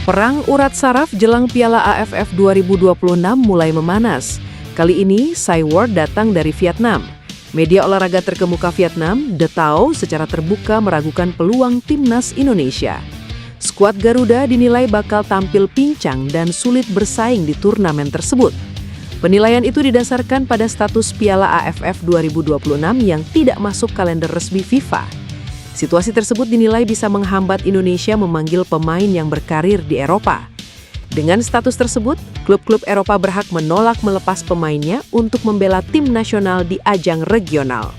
Perang urat saraf jelang Piala AFF 2026 mulai memanas. Kali ini, Saiwar datang dari Vietnam. Media olahraga terkemuka Vietnam, The Tao, secara terbuka meragukan peluang timnas Indonesia. Skuad Garuda dinilai bakal tampil pincang dan sulit bersaing di turnamen tersebut. Penilaian itu didasarkan pada status Piala AFF 2026 yang tidak masuk kalender resmi FIFA. Situasi tersebut dinilai bisa menghambat Indonesia memanggil pemain yang berkarir di Eropa. Dengan status tersebut, klub-klub Eropa berhak menolak melepas pemainnya untuk membela tim nasional di ajang regional.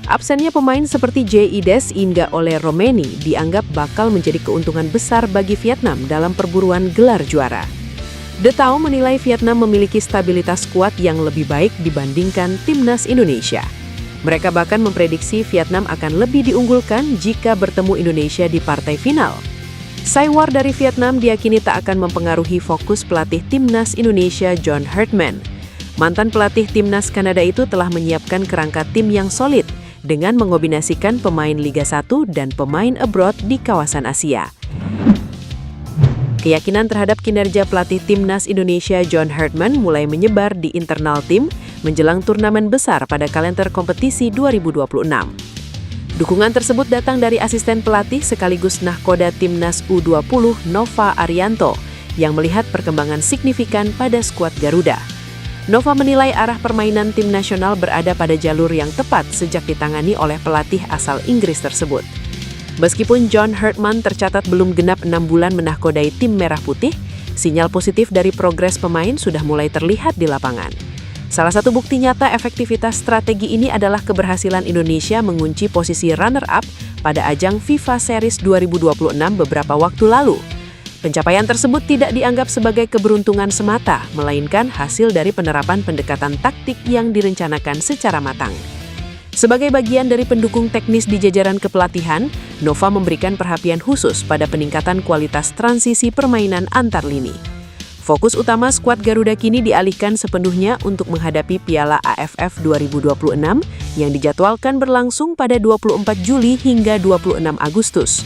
Absennya pemain seperti J.I.Des hingga Ole Romeni dianggap bakal menjadi keuntungan besar bagi Vietnam dalam perburuan gelar juara. The Tao menilai Vietnam memiliki stabilitas skuad yang lebih baik dibandingkan timnas Indonesia. Mereka bahkan memprediksi Vietnam akan lebih diunggulkan jika bertemu Indonesia di partai final. Saiwar dari Vietnam diyakini tak akan mempengaruhi fokus pelatih timnas Indonesia John Herdman. Mantan pelatih timnas Kanada itu telah menyiapkan kerangka tim yang solid dengan mengombinasikan pemain Liga 1 dan pemain abroad di kawasan Asia. Keyakinan terhadap kinerja pelatih timnas Indonesia John Herdman mulai menyebar di internal tim menjelang turnamen besar pada kalender kompetisi 2026. Dukungan tersebut datang dari asisten pelatih sekaligus nahkoda timnas U20 Nova Arianto yang melihat perkembangan signifikan pada skuad Garuda. Nova menilai arah permainan tim nasional berada pada jalur yang tepat sejak ditangani oleh pelatih asal Inggris tersebut. Meskipun John Herdman tercatat belum genap 6 bulan menahkodai tim Merah Putih, sinyal positif dari progres pemain sudah mulai terlihat di lapangan. Salah satu bukti nyata efektivitas strategi ini adalah keberhasilan Indonesia mengunci posisi runner-up pada ajang FIFA Series 2026 beberapa waktu lalu. Pencapaian tersebut tidak dianggap sebagai keberuntungan semata, melainkan hasil dari penerapan pendekatan taktik yang direncanakan secara matang. Sebagai bagian dari pendukung teknis di jajaran kepelatihan, Nova memberikan perhatian khusus pada peningkatan kualitas transisi permainan antar lini. Fokus utama skuad Garuda kini dialihkan sepenuhnya untuk menghadapi Piala AFF 2026 yang dijadwalkan berlangsung pada 24 Juli hingga 26 Agustus.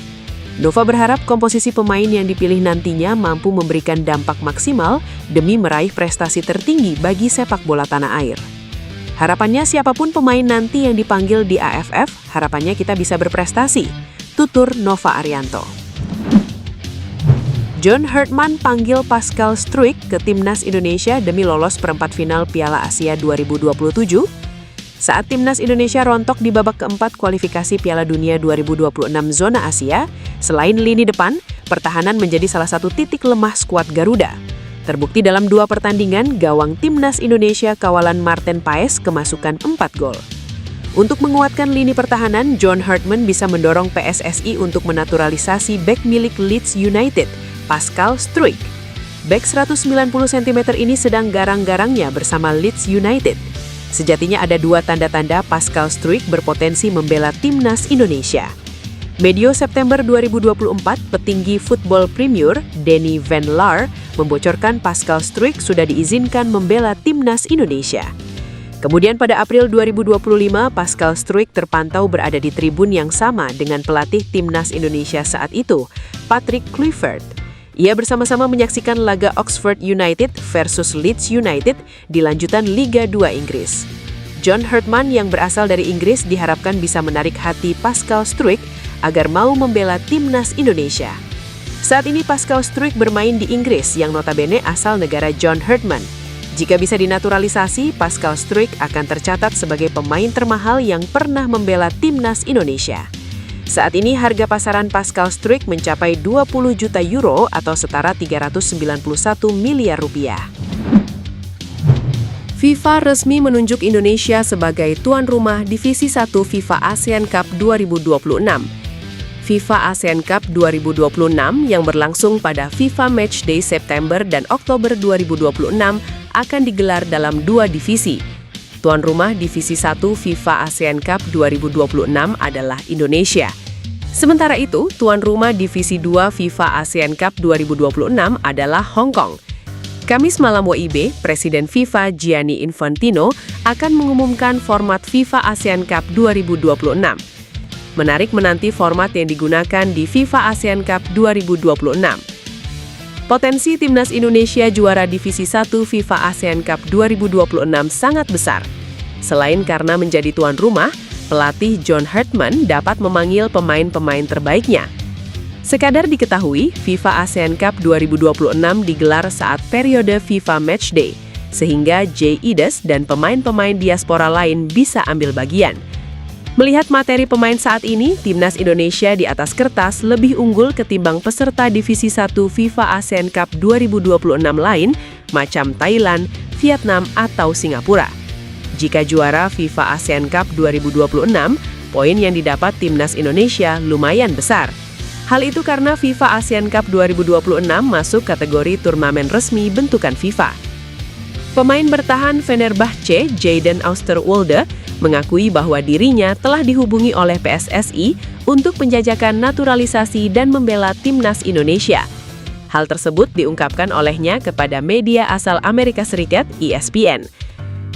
Nova berharap komposisi pemain yang dipilih nantinya mampu memberikan dampak maksimal demi meraih prestasi tertinggi bagi sepak bola tanah air. Harapannya siapapun pemain nanti yang dipanggil di AFF, harapannya kita bisa berprestasi, tutur Nova Arianto. John Herdman panggil Pascal Struijk ke timnas Indonesia demi lolos perempat final Piala Asia 2027. Saat timnas Indonesia rontok di babak keempat kualifikasi Piala Dunia 2026 zona Asia, selain lini depan, pertahanan menjadi salah satu titik lemah skuad Garuda. Terbukti dalam 2 pertandingan, gawang timnas Indonesia kawalan Marten Paes kemasukan 4 gol. Untuk menguatkan lini pertahanan, John Herdman bisa mendorong PSSI untuk menaturalisasi bek milik Leeds United, Pascal Struijk. Bek 190 cm ini sedang garang-garangnya bersama Leeds United. Sejatinya ada 2 tanda-tanda Pascal Struijk berpotensi membela timnas Indonesia. Medio September 2024, petinggi Football Premier, Danny Van Laar, membocorkan Pascal Struijk sudah diizinkan membela timnas Indonesia. Kemudian pada April 2025, Pascal Struijk terpantau berada di tribun yang sama dengan pelatih timnas Indonesia saat itu, Patrick Kluivert. Ia bersama-sama menyaksikan laga Oxford United versus Leeds United di lanjutan Liga 2 Inggris. John Herdman yang berasal dari Inggris diharapkan bisa menarik hati Pascal Struijk agar mau membela timnas Indonesia. Saat ini Pascal Struijk bermain di Inggris yang notabene asal negara John Herdman. Jika bisa dinaturalisasi, Pascal Struijk akan tercatat sebagai pemain termahal yang pernah membela timnas Indonesia. Saat ini harga pasaran Pascal Struijk mencapai 20 juta euro atau setara 391 miliar rupiah. FIFA resmi menunjuk Indonesia sebagai tuan rumah Divisi 1 FIFA ASEAN Cup 2026. FIFA ASEAN Cup 2026 yang berlangsung pada FIFA Matchday September dan Oktober 2026 akan digelar dalam 2 divisi. Tuan rumah Divisi 1 FIFA ASEAN Cup 2026 adalah Indonesia. Sementara itu, tuan rumah Divisi 2 FIFA ASEAN Cup 2026 adalah Hong Kong. Kamis malam WIB, Presiden FIFA Gianni Infantino akan mengumumkan format FIFA ASEAN Cup 2026. Menarik menanti format yang digunakan di FIFA ASEAN Cup 2026. Potensi Timnas Indonesia juara Divisi 1 FIFA ASEAN Cup 2026 sangat besar. Selain karena menjadi tuan rumah, pelatih John Hartman dapat memanggil pemain-pemain terbaiknya. Sekadar diketahui, FIFA ASEAN Cup 2026 digelar saat periode FIFA Matchday, sehingga Jay Ides dan pemain-pemain diaspora lain bisa ambil bagian. Melihat materi pemain saat ini, Timnas Indonesia di atas kertas lebih unggul ketimbang peserta Divisi 1 FIFA ASEAN Cup 2026 lain, macam Thailand, Vietnam, atau Singapura. Jika juara FIFA ASEAN Cup 2026, poin yang didapat Timnas Indonesia lumayan besar. Hal itu karena FIFA ASEAN Cup 2026 masuk kategori turnamen resmi bentukan FIFA. Pemain bertahan Fenerbahce, Jadon Oosterwolde, mengakui bahwa dirinya telah dihubungi oleh PSSI untuk penjajakan naturalisasi dan membela Timnas Indonesia. Hal tersebut diungkapkan olehnya kepada media asal Amerika Serikat, ESPN.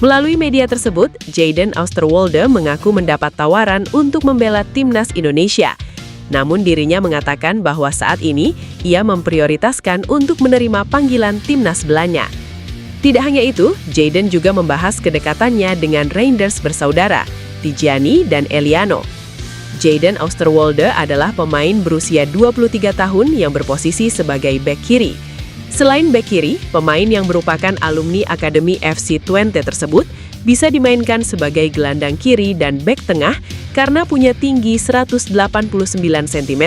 Melalui media tersebut, Jadon Oosterwolde mengaku mendapat tawaran untuk membela Timnas Indonesia. Namun dirinya mengatakan bahwa saat ini ia memprioritaskan untuk menerima panggilan Timnas Belanda. Tidak hanya itu, Jadon juga membahas kedekatannya dengan Reinders bersaudara, Tijani dan Eliano. Jadon Oosterwolde adalah pemain berusia 23 tahun yang berposisi sebagai bek kiri. Selain bek kiri, pemain yang merupakan alumni Akademi FC Twente tersebut bisa dimainkan sebagai gelandang kiri dan bek tengah karena punya tinggi 189 cm.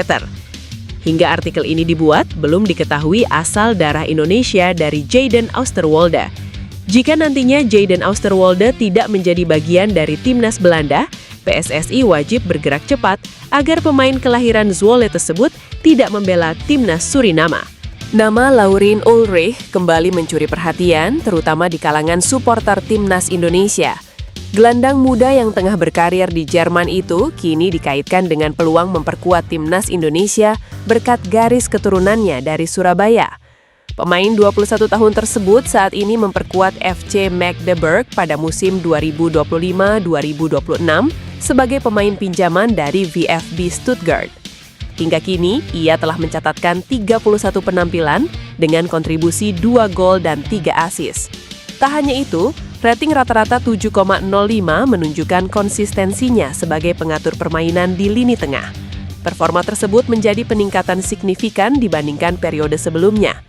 Hingga artikel ini dibuat, belum diketahui asal darah Indonesia dari Jadon Oosterwolde. Jika nantinya Jadon Oosterwolde tidak menjadi bagian dari Timnas Belanda, PSSI wajib bergerak cepat agar pemain kelahiran Zwolle tersebut tidak membela Timnas Suriname. Nama Laurin Ulrich kembali mencuri perhatian, terutama di kalangan supporter Timnas Indonesia. Gelandang muda yang tengah berkarir di Jerman itu kini dikaitkan dengan peluang memperkuat Timnas Indonesia berkat garis keturunannya dari Surabaya. Pemain 21 tahun tersebut saat ini memperkuat FC Magdeburg pada musim 2025-2026 sebagai pemain pinjaman dari VfB Stuttgart. Hingga kini, ia telah mencatatkan 31 penampilan dengan kontribusi 2 gol dan 3 assist. Tak hanya itu, rating rata-rata 7,05 menunjukkan konsistensinya sebagai pengatur permainan di lini tengah. Performa tersebut menjadi peningkatan signifikan dibandingkan periode sebelumnya.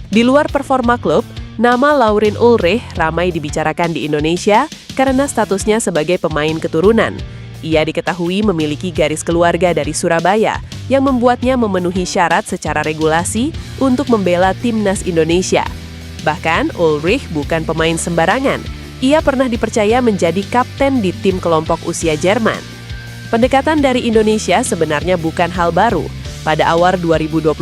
Di luar performa klub, nama Laurin Ulrich ramai dibicarakan di Indonesia karena statusnya sebagai pemain keturunan. Ia diketahui memiliki garis keluarga dari Surabaya yang membuatnya memenuhi syarat secara regulasi untuk membela Timnas Indonesia. Bahkan, Ulrich bukan pemain sembarangan. Ia pernah dipercaya menjadi kapten di tim kelompok usia Jerman. Pendekatan dari Indonesia sebenarnya bukan hal baru. Pada awal 2025,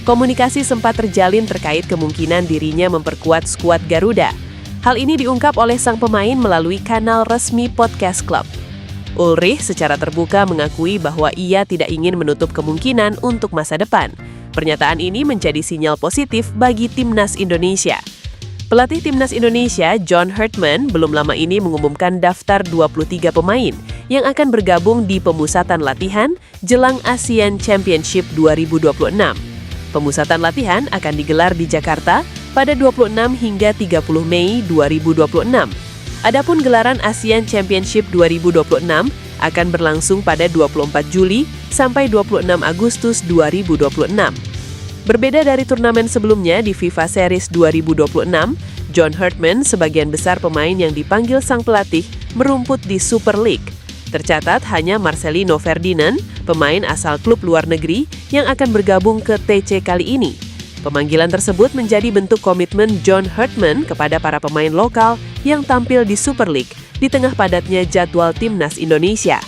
komunikasi sempat terjalin terkait kemungkinan dirinya memperkuat skuad Garuda. Hal ini diungkap oleh sang pemain melalui kanal resmi Podcast Club. Ulrich secara terbuka mengakui bahwa ia tidak ingin menutup kemungkinan untuk masa depan. Pernyataan ini menjadi sinyal positif bagi Timnas Indonesia. Pelatih Timnas Indonesia, John Hartman, belum lama ini mengumumkan daftar 23 pemain yang akan bergabung di pemusatan latihan jelang ASEAN Championship 2026. Pemusatan latihan akan digelar di Jakarta pada 26 hingga 30 Mei 2026. Adapun gelaran ASEAN Championship 2026 akan berlangsung pada 24 Juli sampai 26 Agustus 2026. Berbeda dari turnamen sebelumnya di FIFA Series 2026, John Hartman sebagian besar pemain yang dipanggil sang pelatih merumput di Super League. Tercatat hanya Marcelino Ferdinand, pemain asal klub luar negeri yang akan bergabung ke TC kali ini. Pemanggilan tersebut menjadi bentuk komitmen John Hartman kepada para pemain lokal yang tampil di Super League di tengah padatnya jadwal Timnas Indonesia.